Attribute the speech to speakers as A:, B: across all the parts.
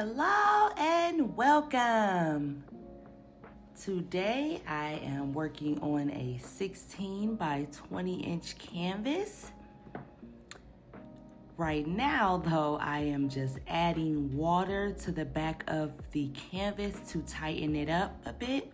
A: Hello and welcome. Today I am working on a 16 by 20 inch canvas. Right now though, I am just adding water to the back of the canvas to tighten it up a bit.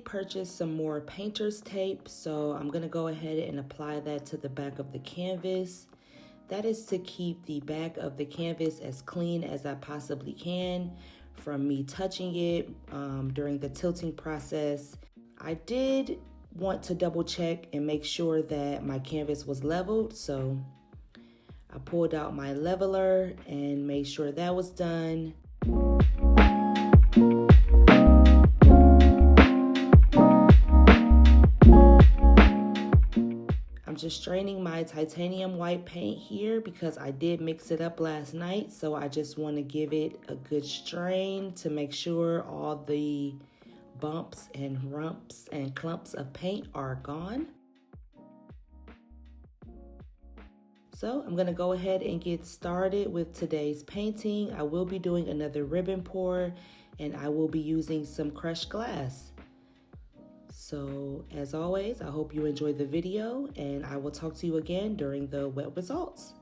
A: Purchased some more painter's tape, so I'm gonna go ahead and apply that to the back of the canvas. That is to keep the back of the canvas as clean as I possibly can from me touching it during the tilting process. I did want to double check and make sure that my canvas was leveled, so I pulled out my leveler and made sure that was done. I'm just straining my titanium white paint here because I did mix it up last night, so I just want to give it a good strain to make sure all the bumps and rumps and clumps of paint are gone. So I'm going to go ahead and get started with today's painting. I will be doing another ribbon pour and I will be using some crushed glass. So as always, I hope you enjoyed the video and I will talk to you again during the wet results.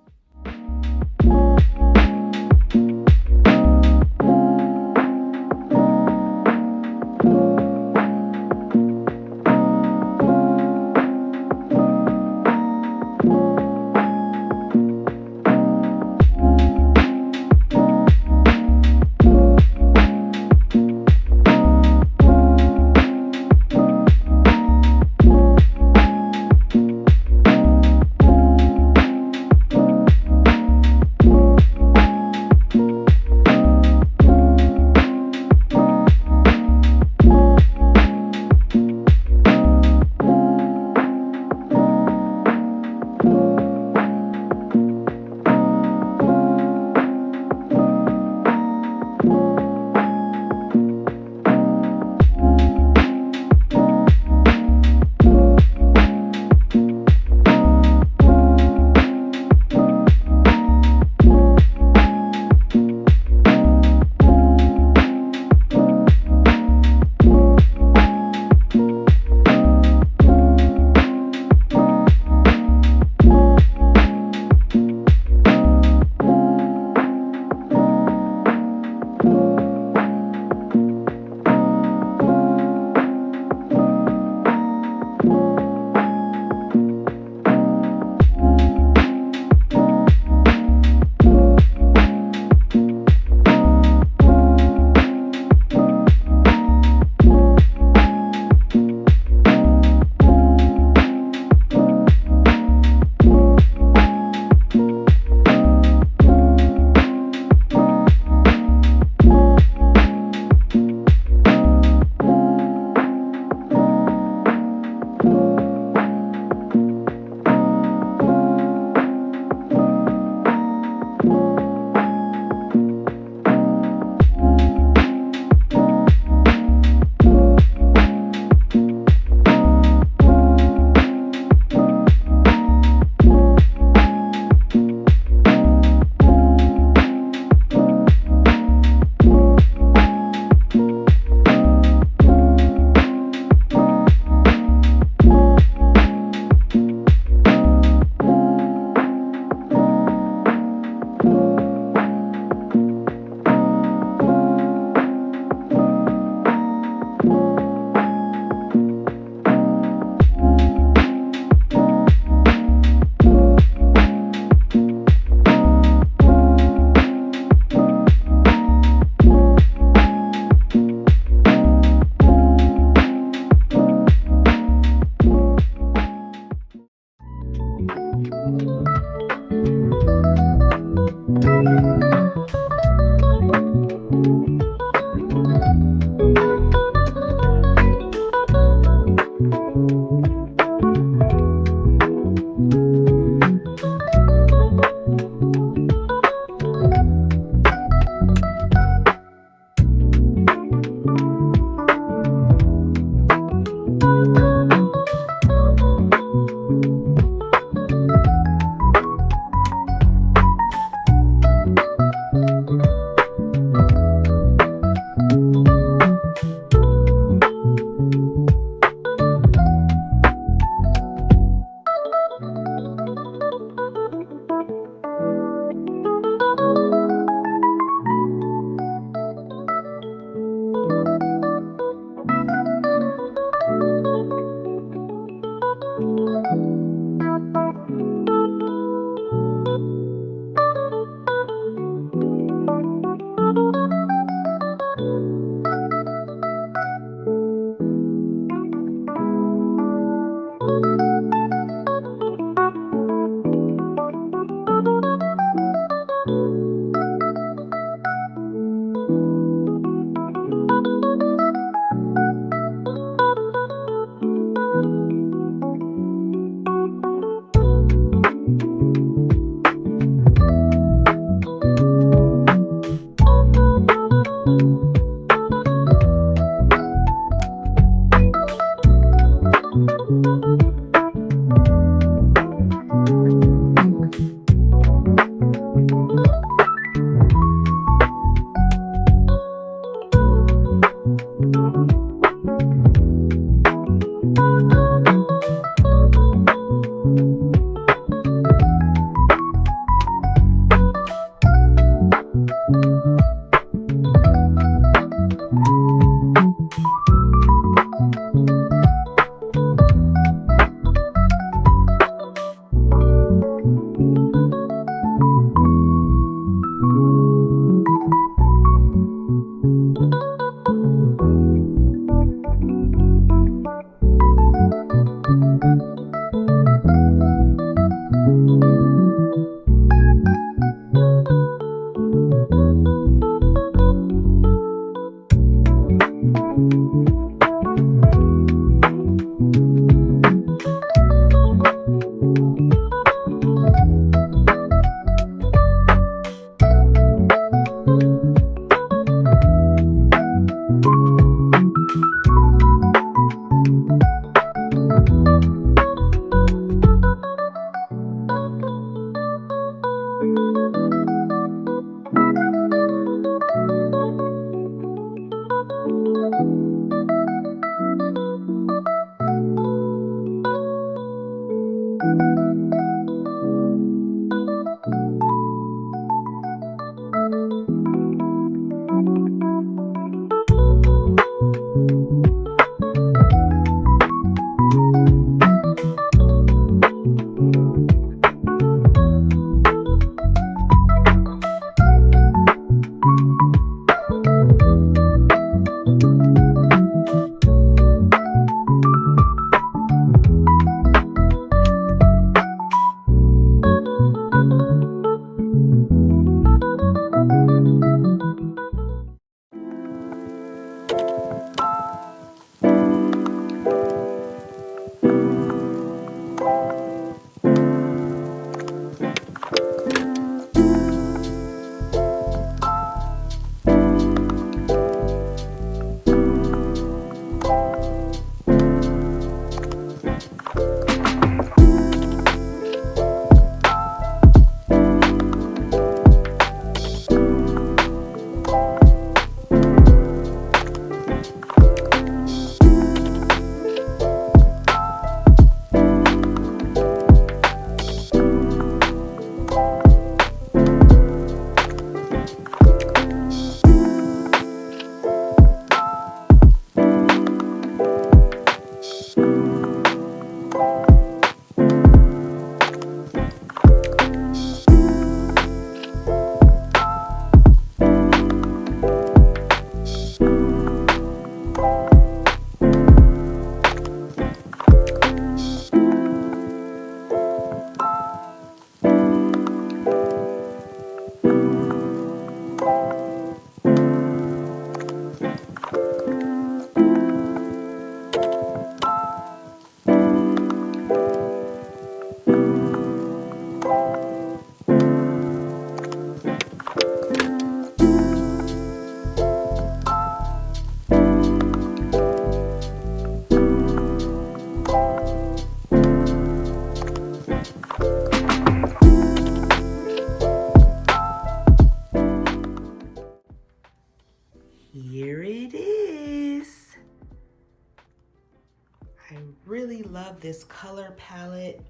A: love this color palette.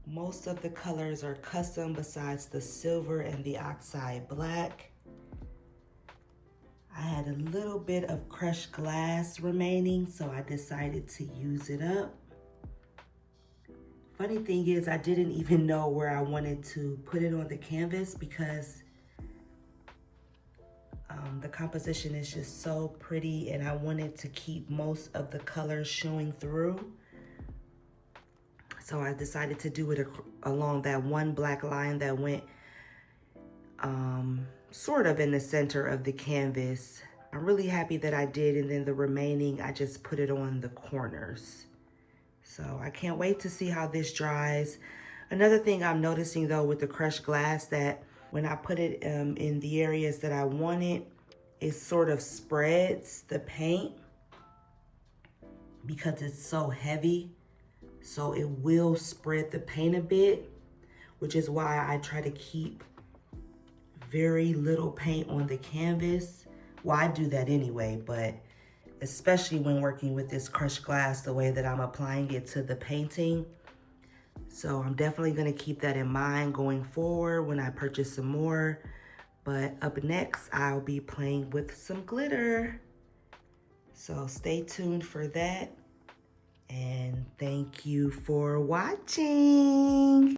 A: Most of the colors are custom besides the silver and the oxide black. I had a little bit of crushed glass remaining, so I decided to use it up. Funny thing is, I didn't even know where I wanted to put it on the canvas because the composition is just so pretty and I wanted to keep most of the colors showing through. So I decided to do it along that one black line that went sort of in the center of the canvas. I'm really happy that I did, and then the remaining, I just put it on the corners. So I can't wait to see how this dries. Another thing I'm noticing though with the crushed glass, that when I put it in the areas that I want it sort of spreads the paint because it's so heavy. So it will spread the paint a bit, which is why I try to keep very little paint on the canvas. Well, I do that anyway, but especially when working with this crushed glass, the way that I'm applying it to the painting. So I'm definitely gonna keep that in mind going forward when I purchase some more. But up next, I'll be playing with some glitter. So stay tuned for that. And thank you for watching.